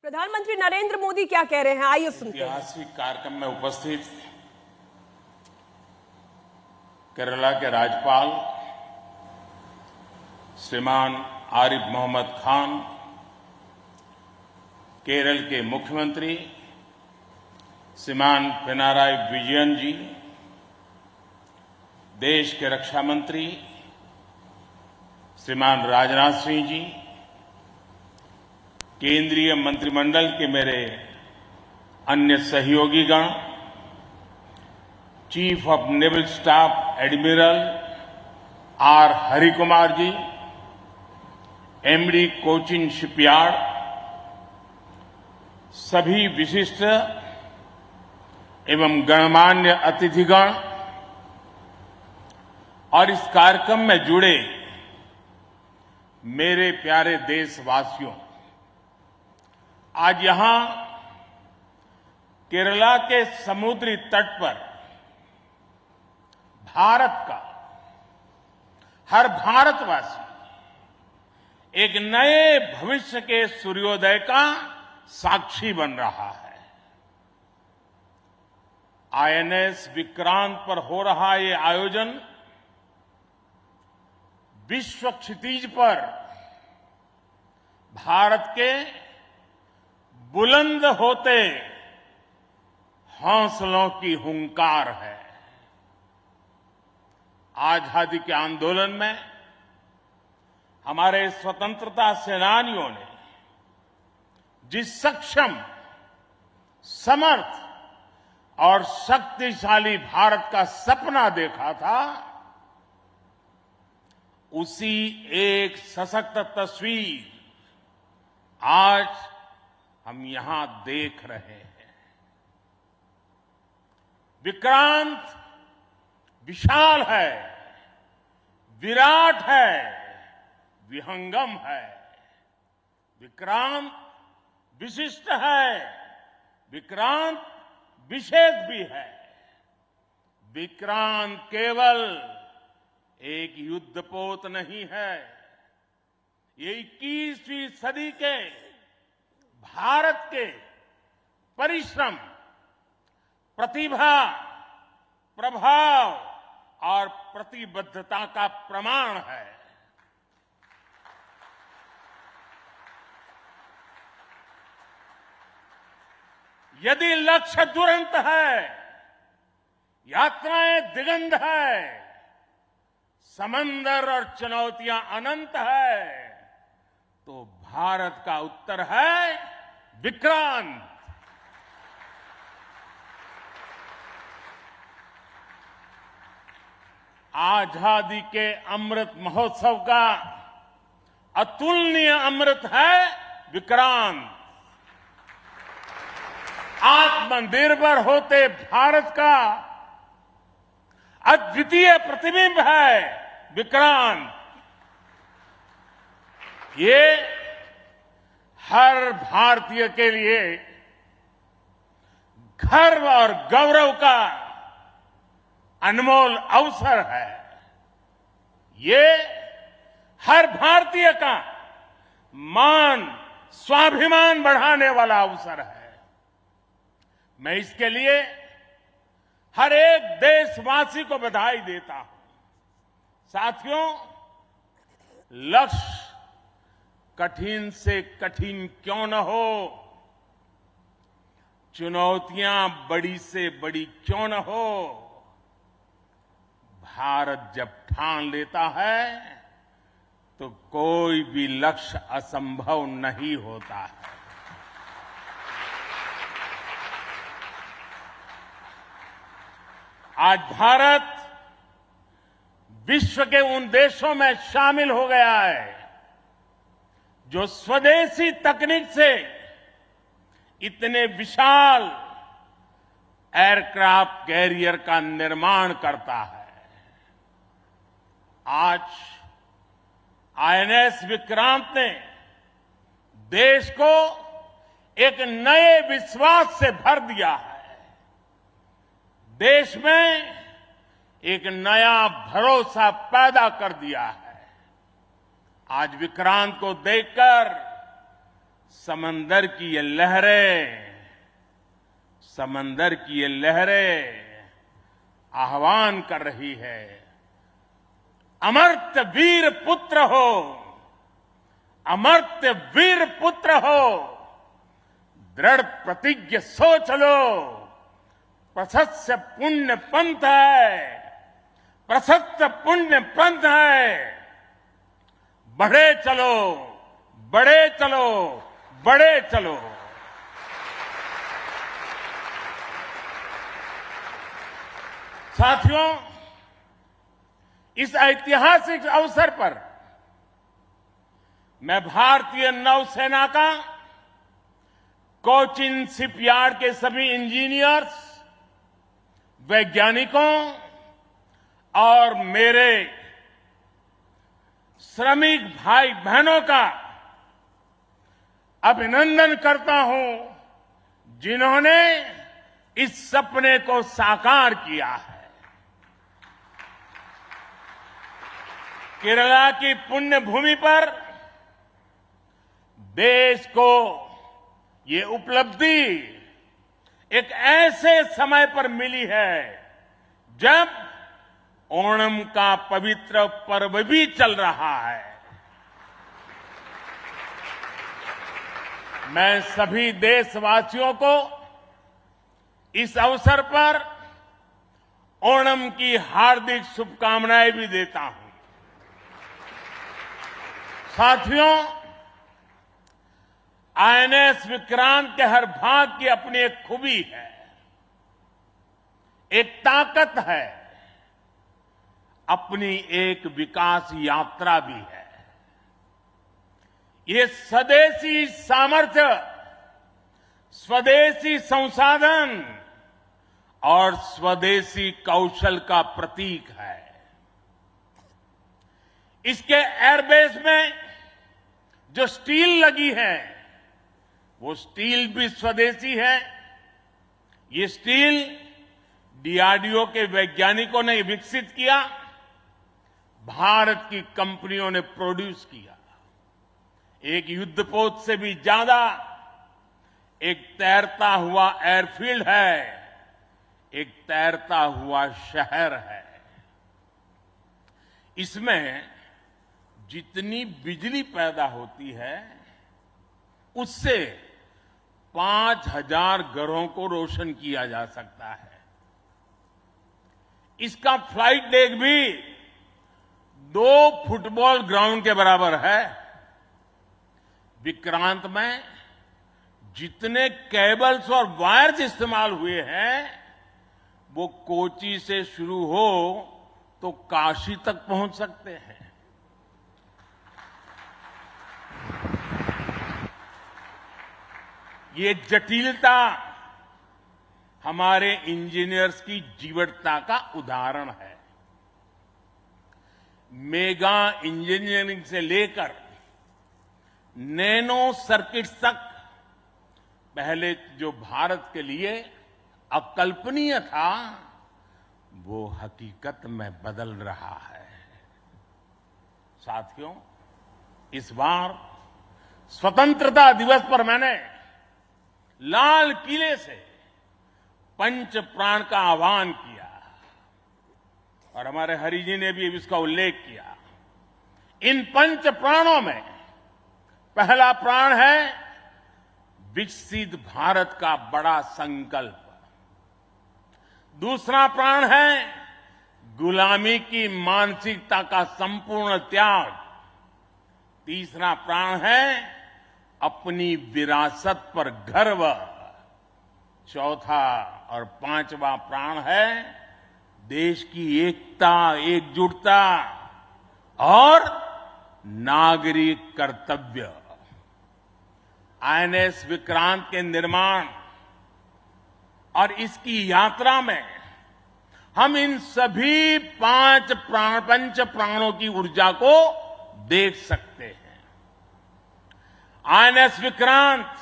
प्रधानमंत्री नरेंद्र मोदी क्या कह रहे हैं, आइए सुनते हैं। ऐतिहासिक कार्यक्रम में उपस्थित केरला के राज्यपाल श्रीमान आरिफ मोहम्मद खान, केरल के मुख्यमंत्री श्रीमान पिनाराई विजयन जी, देश के रक्षा मंत्री श्रीमान राजनाथ सिंह जी, केंद्रीय मंत्रिमंडल के मेरे अन्य सहयोगीगण, chief of naval staff admiral R Harikumar ji, MD Cochin shipyard, सभी विशिष्ट एवं गणमान्य अतिथिगण और इस कार्यक्रम में जुड़े मेरे प्यारे देशवासियों, आज यहां केरला के समुद्री तट पर भारत का हर भारतवासी एक नए भविष्य के सूर्योदय का साक्षी बन रहा है। आईएनएस विक्रांत पर हो रहा ये आयोजन विश्व क्षितिज पर भारत के बुलंद होते हौसलों की हुंकार है। आजादी के आंदोलन में हमारे स्वतंत्रता सेनानियों ने जिस सक्षम, समर्थ और शक्तिशाली भारत का सपना देखा था, उसी एक सशक्त तस्वीर आज हम यहां देख रहे हैं। विक्रांत विशाल है, विराट है, विहंगम है। विक्रांत विशिष्ट है, विक्रांत विशेष भी है। विक्रांत केवल एक युद्धपोत नहीं है, ये 21वीं सदी के भारत के परिश्रम, प्रतिभा, प्रभाव और प्रतिबद्धता का प्रमाण है। यदि लक्ष्य दुरंत है, यात्राएं दिगंत है, समंदर और चुनौतियां अनंत है, तो भारत का उत्तर है विक्रांत। आजादी के अमृत महोत्सव का अतुलनीय अमृत है विक्रांत। आत्मनिर्भर होते भारत का अद्वितीय प्रतिबिंब है विक्रांत। ये हर भारतीय के लिए गर्व और गौरव का अनमोल अवसर है। ये हर भारतीय का मान, स्वाभिमान बढ़ाने वाला अवसर है। मैं इसके लिए हर एक देशवासी को बधाई देता हूं। साथियों, लक्ष्य कठिन से कठिन क्यों न हो, चुनौतियां बड़ी से बड़ी क्यों न हो, भारत जब ठान लेता है तो कोई भी लक्ष्य असंभव नहीं होता है। आज भारत विश्व के उन देशों में शामिल हो गया है जो स्वदेशी तकनीक से इतने विशाल एयरक्राफ्ट कैरियर का निर्माण करता है। आज आईएनएस विक्रांत ने देश को एक नए विश्वास से भर दिया है। देश में एक नया भरोसा पैदा कर दिया है। आज विक्रांत को देखकर समंदर की ये लहरें आह्वान कर रही है, अमर्त्य वीर पुत्र हो, अमर्त्य वीर पुत्र हो, दृढ़ प्रतिज्ञ सोच लो, प्रशस्त पुण्य पंथ है, प्रशस्त पुण्य पंथ है, बढ़े चलो, बढ़े चलो, बढ़े चलो। साथियों, इस ऐतिहासिक अवसर पर मैं भारतीय नौसेना का कोचिन शिपयार्ड के सभी इंजीनियर्स, वैज्ञानिकों और मेरे श्रमिक भाई बहनों का अभिनंदन करता हूं, जिन्होंने इस सपने को साकार किया है। केरला की पुण्य भूमि पर देश को ये उपलब्धि एक ऐसे समय पर मिली है जब ओणम का पवित्र पर्व भी चल रहा है। मैं सभी देशवासियों को इस अवसर पर ओणम की हार्दिक शुभकामनाएं भी देता हूं। साथियों, आईएनएस विक्रांत के हर भाग की अपनी एक खूबी है, एक ताकत है, अपनी एक विकास यात्रा भी है। ये स्वदेशी सामर्थ्य, स्वदेशी संसाधन और स्वदेशी कौशल का प्रतीक है। इसके एयरबेस में जो स्टील लगी है, वो स्टील भी स्वदेशी है। ये स्टील डीआरडीओ के वैज्ञानिकों ने विकसित किया, भारत की कंपनियों ने प्रोड्यूस किया। एक युद्धपोत से भी ज्यादा एक तैरता हुआ एयरफील्ड है, एक तैरता हुआ शहर है। इसमें जितनी बिजली पैदा होती है, उससे 5000 घरों को रोशन किया जा सकता है। इसका फ्लाइट डेक भी 2 फुटबॉल ग्राउंड के बराबर है। विक्रांत में जितने केबल्स और वायर्स इस्तेमाल हुए हैं, वो कोची से शुरू हो तो काशी तक पहुंच सकते हैं। ये जटिलता हमारे इंजीनियर्स की जीवटता का उदाहरण है। मेगा इंजीनियरिंग से लेकर नैनो सर्किट्स तक पहले जो भारत के लिए अकल्पनीय था, वो हकीकत में बदल रहा है। साथियों, इस बार स्वतंत्रता दिवस पर मैंने लाल किले से पंच प्राण का आह्वान किया और हमारे हरि जी ने भी इसका उल्लेख किया। इन पंच प्राणों में पहला प्राण है विकसित भारत का बड़ा संकल्प, दूसरा प्राण है गुलामी की मानसिकता का संपूर्ण त्याग, तीसरा प्राण है अपनी विरासत पर गर्व, चौथा और पांचवा प्राण है देश की एकता, एकजुटता और नागरिक कर्तव्य। आईएनएस विक्रांत के निर्माण और इसकी यात्रा में हम इन सभी पंच प्राणों की ऊर्जा को देख सकते हैं। आईएनएस विक्रांत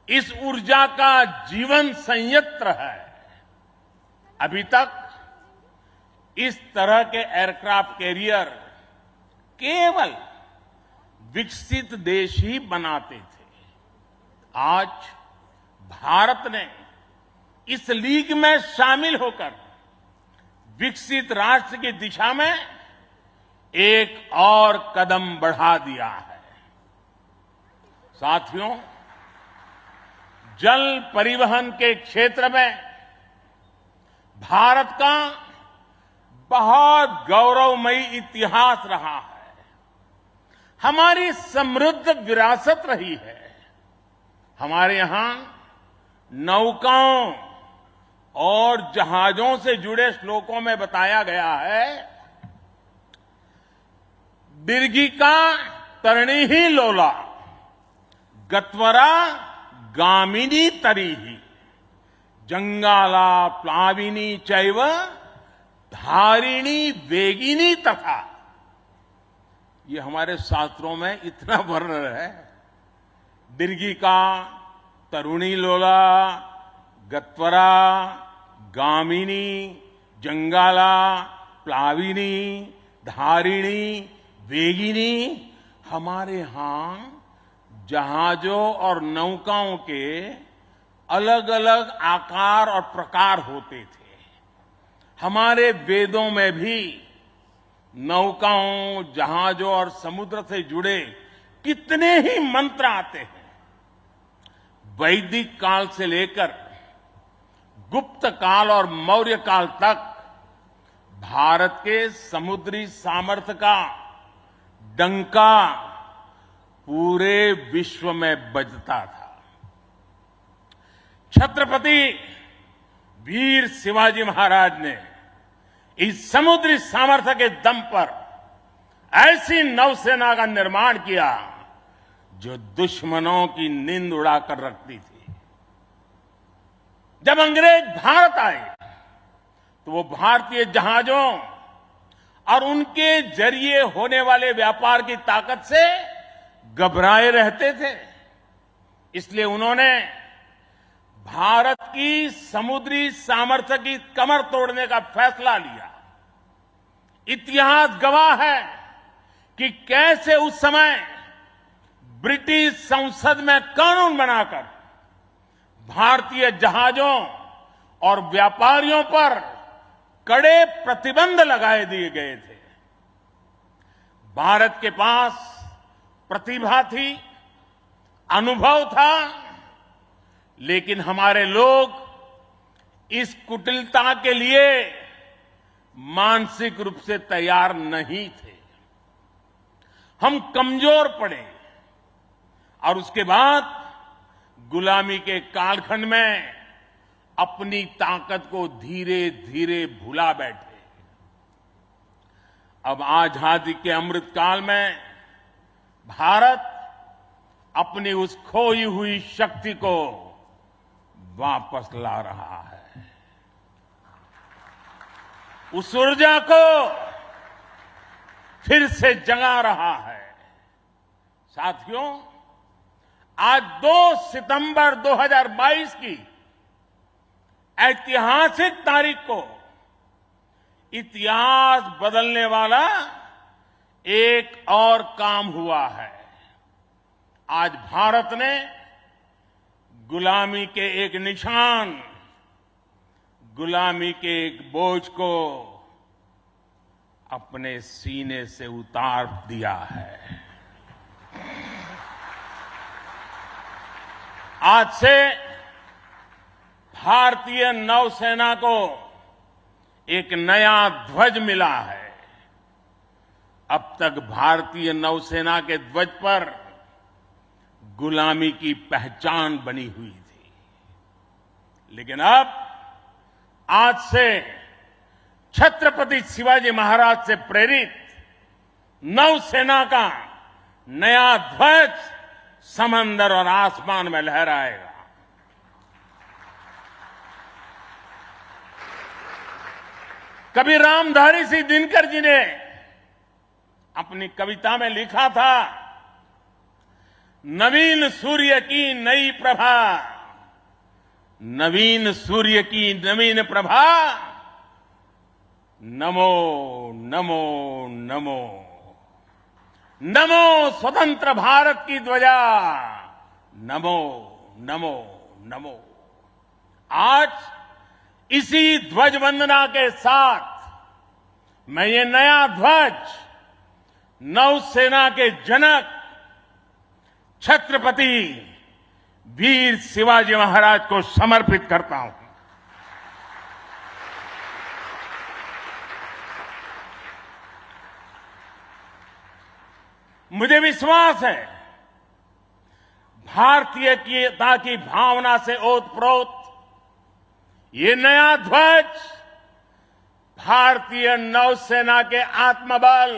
इस ऊर्जा का जीवन संयंत्र है। अभी तक इस तरह के एयरक्राफ्ट कैरियर केवल विकसित देश ही बनाते थे। आज भारत ने इस लीग में शामिल होकर विकसित राष्ट्र की दिशा में एक और कदम बढ़ा दिया है। साथियों, जल परिवहन के क्षेत्र में भारत का बहुत गौरवमयी इतिहास रहा है। हमारी समृद्ध विरासत रही है। हमारे यहां नौकाओं और जहाजों से जुड़े श्लोकों में बताया गया है, दीर्घिका तरणी ही लोला गत्वरा गामिनी तरीही जंगाला प्लाविनी चैव धारिणी वेगिनी तथा। ये हमारे शास्त्रों में इतना वर्णन है। दीर्घिका तरुणी लोला गत्वरा गामिनी जंगाला प्लाविनी धारिणी वेगिनी। हमारे यहां जहाजों और नौकाओं के अलग अलग आकार और प्रकार होते थे। हमारे वेदों में भी नौकाओं, जहाजों और समुद्र से जुड़े कितने ही मंत्र आते हैं। वैदिक काल से लेकर गुप्त काल और मौर्य काल तक भारत के समुद्री सामर्थ्य का डंका पूरे विश्व में बजता था। छत्रपति वीर शिवाजी महाराज ने इस समुद्री सामर्थ्य के दम पर ऐसी नौसेना का निर्माण किया जो दुश्मनों की नींद उड़ाकर रखती थी। जब अंग्रेज भारत आए तो वो भारतीय जहाजों और उनके जरिए होने वाले व्यापार की ताकत से घबराए रहते थे। इसलिए उन्होंने भारत की समुद्री सामर्थ्य की कमर तोड़ने का फैसला लिया। इतिहास गवाह है कि कैसे उस समय ब्रिटिश संसद में कानून बनाकर भारतीय जहाजों और व्यापारियों पर कड़े प्रतिबंध लगाए दिए गए थे। भारत के पास प्रतिभा थी, अनुभव था, लेकिन हमारे लोग इस कुटिलता के लिए मानसिक रूप से तैयार नहीं थे। हम कमजोर पड़े और उसके बाद गुलामी के कालखंड में अपनी ताकत को धीरे धीरे भुला बैठे। अब आजादी के अमृत काल में भारत अपनी उस खोई हुई शक्ति को वापस ला रहा है। उस ऊर्जा को फिर से जगा रहा है। साथियों, आज 2 सितंबर 2022 की ऐतिहासिक तारीख को इतिहास बदलने वाला एक और काम हुआ है। आज भारत ने गुलामी के एक निशान, गुलामी के एक बोझ को अपने सीने से उतार दिया है। आज से भारतीय नौसेना को एक नया ध्वज मिला है। अब तक भारतीय नौसेना के ध्वज पर गुलामी की पहचान बनी हुई थी, लेकिन अब आज से छत्रपति शिवाजी महाराज से प्रेरित नौसेना का नया ध्वज समंदर और आसमान में लहराएगा। कभी रामधारी सिंह दिनकर जी ने अपनी कविता में लिखा था, नवीन सूर्य की नई प्रभा, नवीन सूर्य की नवीन प्रभा, नमो नमो नमो, नमो स्वतंत्र भारत की ध्वजा, नमो नमो नमो। आज इसी ध्वज वंदना के साथ मैं ये नया ध्वज नौसेना के जनक छत्रपति वीर शिवाजी महाराज को समर्पित करता हूं। मुझे विश्वास है भारतीयता की भावना से ओतप्रोत ये नया ध्वज भारतीय नौसेना के आत्मबल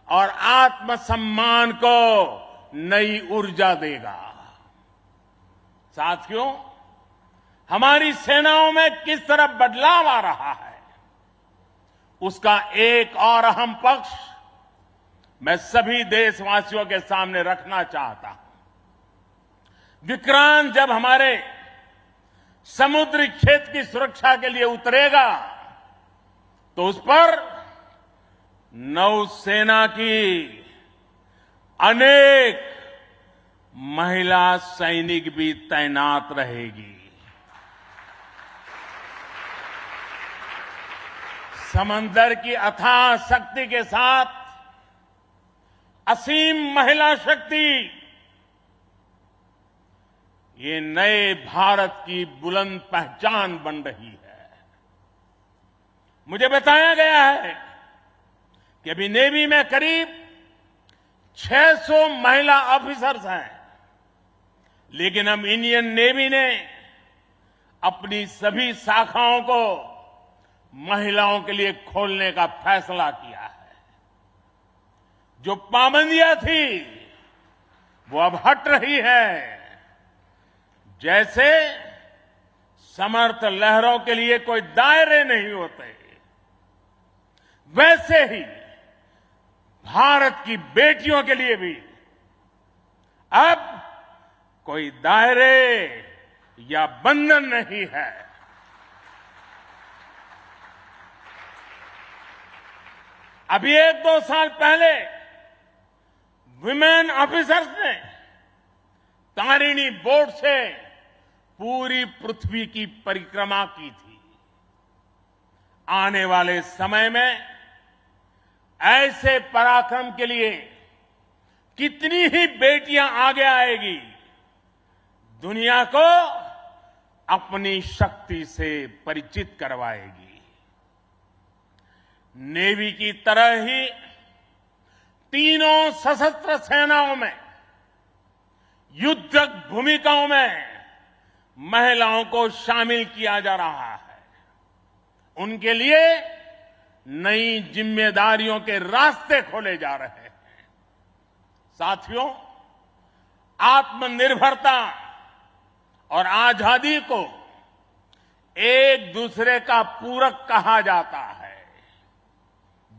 और आत्मसम्मान को नई ऊर्जा देगा। साथियों, हमारी सेनाओं में किस तरह बदलाव आ रहा है, उसका एक और अहम पक्ष मैं सभी देशवासियों के सामने रखना चाहता हूं। विक्रांत जब हमारे समुद्री क्षेत्र की सुरक्षा के लिए उतरेगा तो उस पर नौसेना की अनेक महिला सैनिक भी तैनात रहेगी। समंदर की अथाह शक्ति के साथ असीम महिला शक्ति ये नए भारत की बुलंद पहचान बन रही है। मुझे बताया गया है कि अभी नेवी में करीब 600 महिला ऑफिसर्स हैं, लेकिन अब इंडियन नेवी ने अपनी सभी शाखाओं को महिलाओं के लिए खोलने का फैसला किया है। जो पाबंदियां थी वो अब हट रही है। जैसे समर्थ लहरों के लिए कोई दायरे नहीं होते, वैसे ही भारत की बेटियों के लिए भी अब कोई दायरे या बंधन नहीं है। अभी 1-2 साल पहले विमेन ऑफिसर्स ने तारिणी बोट से पूरी पृथ्वी की परिक्रमा की थी। आने वाले समय में ऐसे पराक्रम के लिए कितनी ही बेटियां आगे आएगी, दुनिया को अपनी शक्ति से परिचित करवाएगी। नेवी की तरह ही तीनों सशस्त्र सेनाओं में युद्धक भूमिकाओं में महिलाओं को शामिल किया जा रहा है। उनके लिए नई जिम्मेदारियों के रास्ते खोले जा रहे हैं। साथियों, आत्मनिर्भरता और आजादी को एक दूसरे का पूरक कहा जाता है।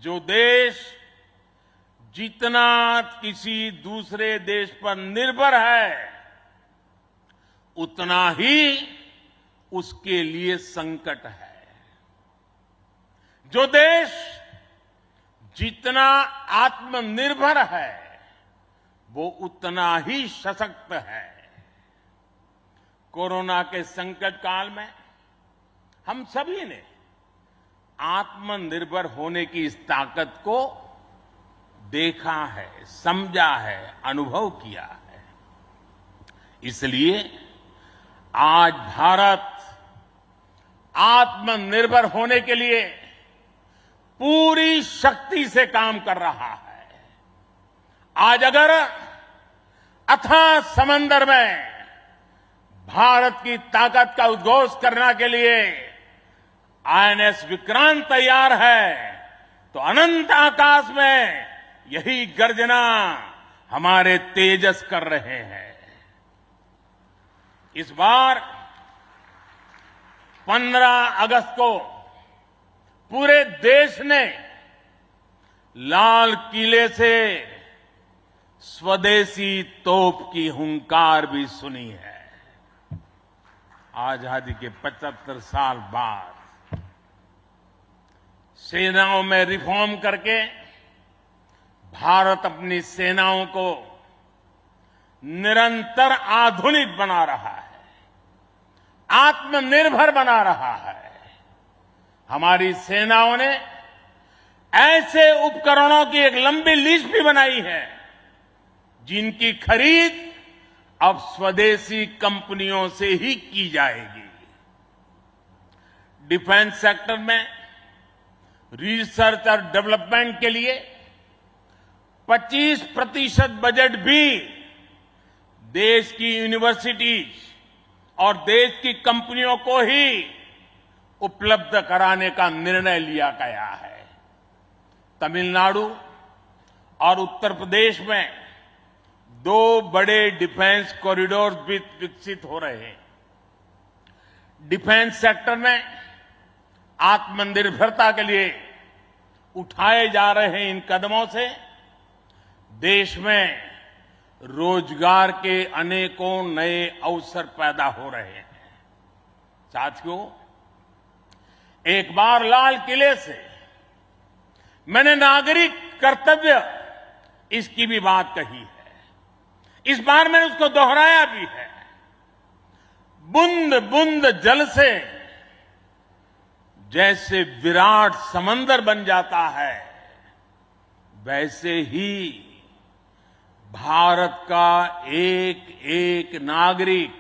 जो देश जितना किसी दूसरे देश पर निर्भर है, उतना ही उसके लिए संकट है। जो देश जितना आत्मनिर्भर है, वो उतना ही सशक्त है। कोरोना के संकट काल में हम सभी ने आत्मनिर्भर होने की इस ताकत को देखा है, समझा है, अनुभव किया है। इसलिए आज भारत आत्मनिर्भर होने के लिए पूरी शक्ति से काम कर रहा है। आज अगर अथाह समंदर में भारत की ताकत का उद्घोष करने के लिए आईएनएस विक्रांत तैयार है, तो अनंत आकाश में यही गर्जना हमारे तेजस कर रहे हैं। इस बार 15 अगस्त को पूरे देश ने लाल किले से स्वदेशी तोप की हुंकार भी सुनी है। आजादी के 75 साल बाद सेनाओं में रिफॉर्म करके भारत अपनी सेनाओं को निरंतर आधुनिक बना रहा है, आत्मनिर्भर बना रहा है। हमारी सेनाओं ने ऐसे उपकरणों की एक लंबी लिस्ट भी बनाई है जिनकी खरीद अब स्वदेशी कंपनियों से ही की जाएगी। डिफेंस सेक्टर में रिसर्च और डेवलपमेंट के लिए 25% बजट भी देश की यूनिवर्सिटीज और देश की कंपनियों को ही उपलब्ध कराने का निर्णय लिया गया है। तमिलनाडु और उत्तर प्रदेश में 2 बड़े डिफेंस कॉरिडोर भी विकसित हो रहे हैं। डिफेंस सेक्टर में आत्मनिर्भरता के लिए उठाए जा रहे इन कदमों से देश में रोजगार के अनेकों नए अवसर पैदा हो रहे हैं। साथियों, एक बार लाल किले से मैंने नागरिक कर्तव्य इसकी भी बात कही है। इस बार मैंने उसको दोहराया भी है। बूंद बूंद जल से जैसे विराट समंदर बन जाता है, वैसे ही भारत का एक एक नागरिक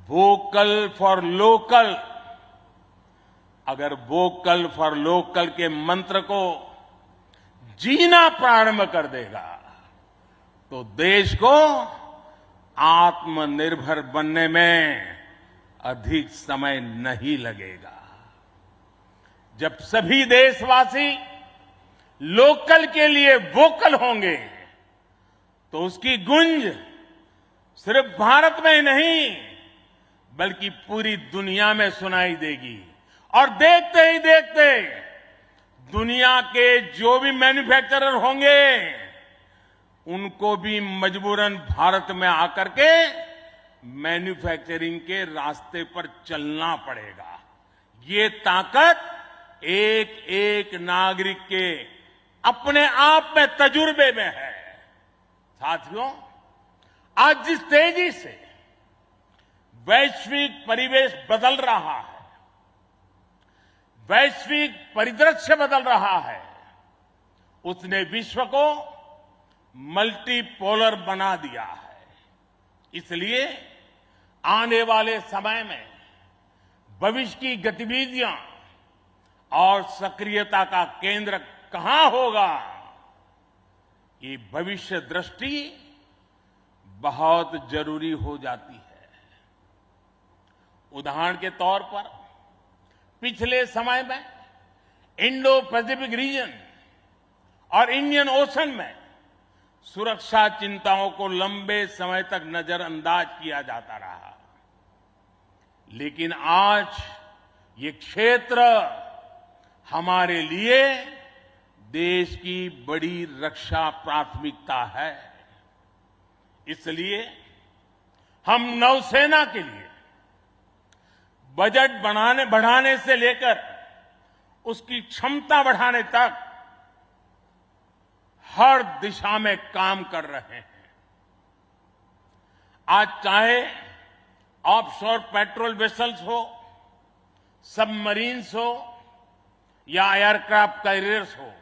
वोकल फॉर लोकल, अगर वोकल फॉर लोकल के मंत्र को जीना प्रारंभ कर देगा तो देश को आत्मनिर्भर बनने में अधिक समय नहीं लगेगा। जब सभी देशवासी लोकल के लिए वोकल होंगे तो उसकी गूंज सिर्फ भारत में ही नहीं बल्कि पूरी दुनिया में सुनाई देगी। और देखते ही देखते दुनिया के जो भी मैन्युफैक्चरर होंगे उनको भी मजबूरन भारत में आकर के मैन्युफैक्चरिंग के रास्ते पर चलना पड़ेगा। ये ताकत एक एक नागरिक के अपने आप में तजुर्बे में है। साथियों, आज जिस तेजी से वैश्विक परिवेश बदल रहा है, वैश्विक परिदृश्य बदल रहा है, उसने विश्व को मल्टीपोलर बना दिया है। इसलिए आने वाले समय में भविष्य की गतिविधियां और सक्रियता का केंद्र कहां होगा, ये भविष्य दृष्टि बहुत जरूरी हो जाती है। उदाहरण के तौर पर पिछले समय में इंडो पैसिफिक रीजन और इंडियन ओशन में सुरक्षा चिंताओं को लंबे समय तक नजरअंदाज किया जाता रहा, लेकिन आज ये क्षेत्र हमारे लिए देश की बड़ी रक्षा प्राथमिकता है। इसलिए हम नौसेना के लिए बजट बढ़ाने से लेकर उसकी क्षमता बढ़ाने तक हर दिशा में काम कर रहे हैं। आज चाहे ऑफशोर पेट्रोल वेसल्स हो, सबमरीन्स हो या एयरक्राफ्ट कैरियर्स हो,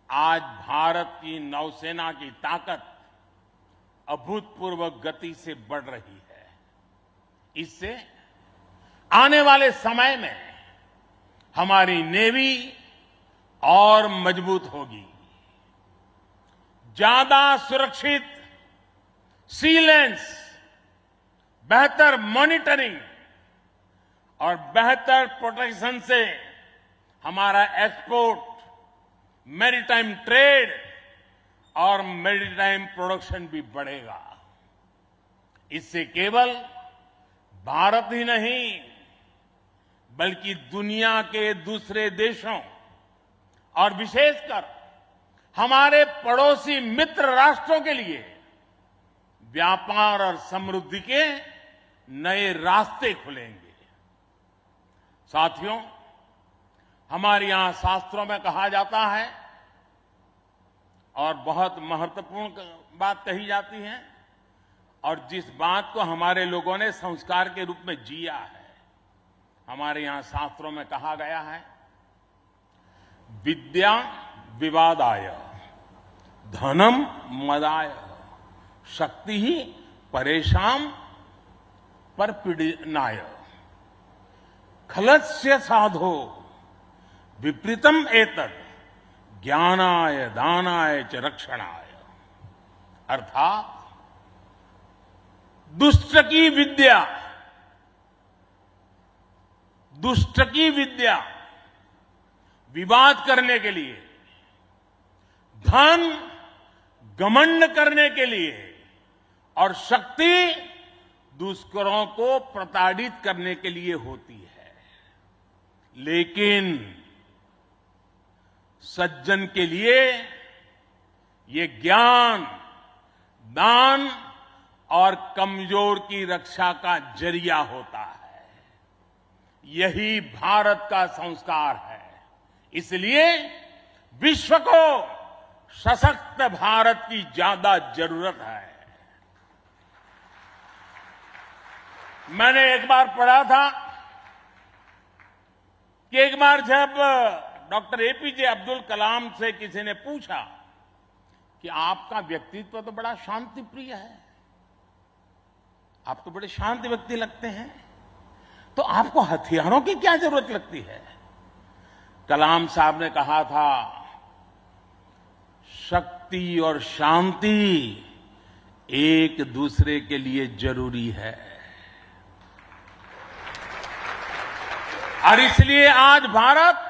आज भारत की नौसेना की ताकत अभूतपूर्व गति से बढ़ रही है। इससे आने वाले समय में हमारी नेवी और मजबूत होगी। ज्यादा सुरक्षित सी लेन्स, बेहतर मॉनिटरिंग और बेहतर प्रोटेक्शन से हमारा एक्सपोर्ट, मैरीटाइम ट्रेड और मैरीटाइम प्रोडक्शन भी बढ़ेगा। इससे केवल भारत ही नहीं बल्कि दुनिया के दूसरे देशों और विशेषकर हमारे पड़ोसी मित्र राष्ट्रों के लिए व्यापार और समृद्धि के नए रास्ते खुलेंगे। साथियों, हमारे यहां शास्त्रों में कहा जाता है, और बहुत महत्वपूर्ण बात कही जाती है और जिस बात को हमारे लोगों ने संस्कार के रूप में जिया है। हमारे यहां शास्त्रों में कहा गया है, विद्या विवादाय धनम मदाय शक्ति ही परेशान परपीडनाय खलस्य साधो विपरीतम एतत् ज्ञानाय दानाय च रक्षणाय। अर्थात दुष्ट की विद्या विवाद करने के लिए, धन घमंड करने के लिए और शक्ति दुष्करों को प्रताड़ित करने के लिए होती है। लेकिन सज्जन के लिए ये ज्ञान, दान और कमजोर की रक्षा का जरिया होता है। यही भारत का संस्कार है। इसलिए विश्व को सशक्त भारत की ज्यादा जरूरत है। मैंने एक बार पढ़ा था कि एक बार जब डॉक्टर एपीजे अब्दुल कलाम से किसी ने पूछा कि आपका व्यक्तित्व तो बड़ा शांति प्रिय है, आप तो बड़े शांत व्यक्ति लगते हैं, तो आपको हथियारों की क्या जरूरत लगती है? कलाम साहब ने कहा था, शक्ति और शांति एक दूसरे के लिए जरूरी है। और इसलिए आज भारत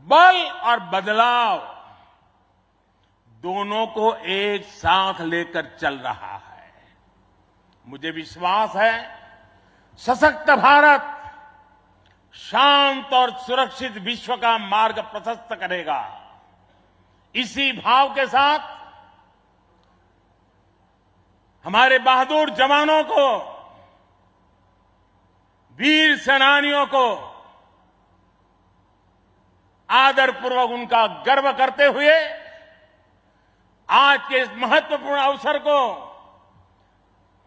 बल और बदलाव दोनों को एक साथ लेकर चल रहा है। मुझे विश्वास है, सशक्त भारत शांत और सुरक्षित विश्व का मार्ग प्रशस्त करेगा। इसी भाव के साथ हमारे बहादुर जवानों को, वीर सेनानियों को आदरपूर्वक उनका गर्व करते हुए आज के इस महत्वपूर्ण अवसर को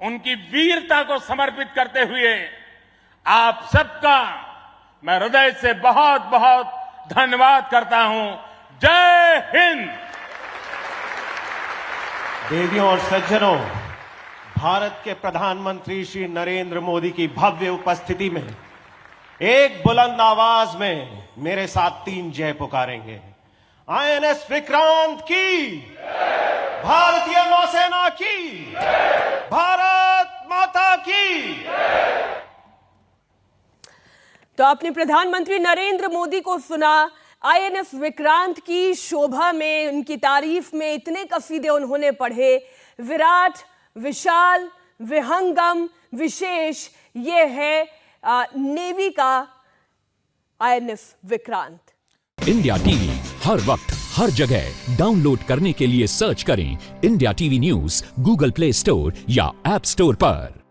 उनकी वीरता को समर्पित करते हुए आप सबका मैं हृदय से बहुत बहुत धन्यवाद करता हूं। जय हिंद। देवियों और सज्जनों, भारत के प्रधानमंत्री श्री नरेंद्र मोदी की भव्य उपस्थिति में एक बुलंद आवाज में मेरे साथ 3 जय पुकारेंगे। आईएनएस विक्रांत की, भारतीय नौसेना की, भारत माता की। तो आपने प्रधानमंत्री नरेंद्र मोदी को सुना। आईएनएस विक्रांत की शोभा में, उनकी तारीफ में इतने कसीदे उन्होंने पढ़े। विराट, विशाल, विहंगम, विशेष, ये है नेवी का आईएनएस विक्रांत। इंडिया टीवी हर वक्त हर जगह डाउनलोड करने के लिए सर्च करें India TV news Google play store या ऐप स्टोर पर।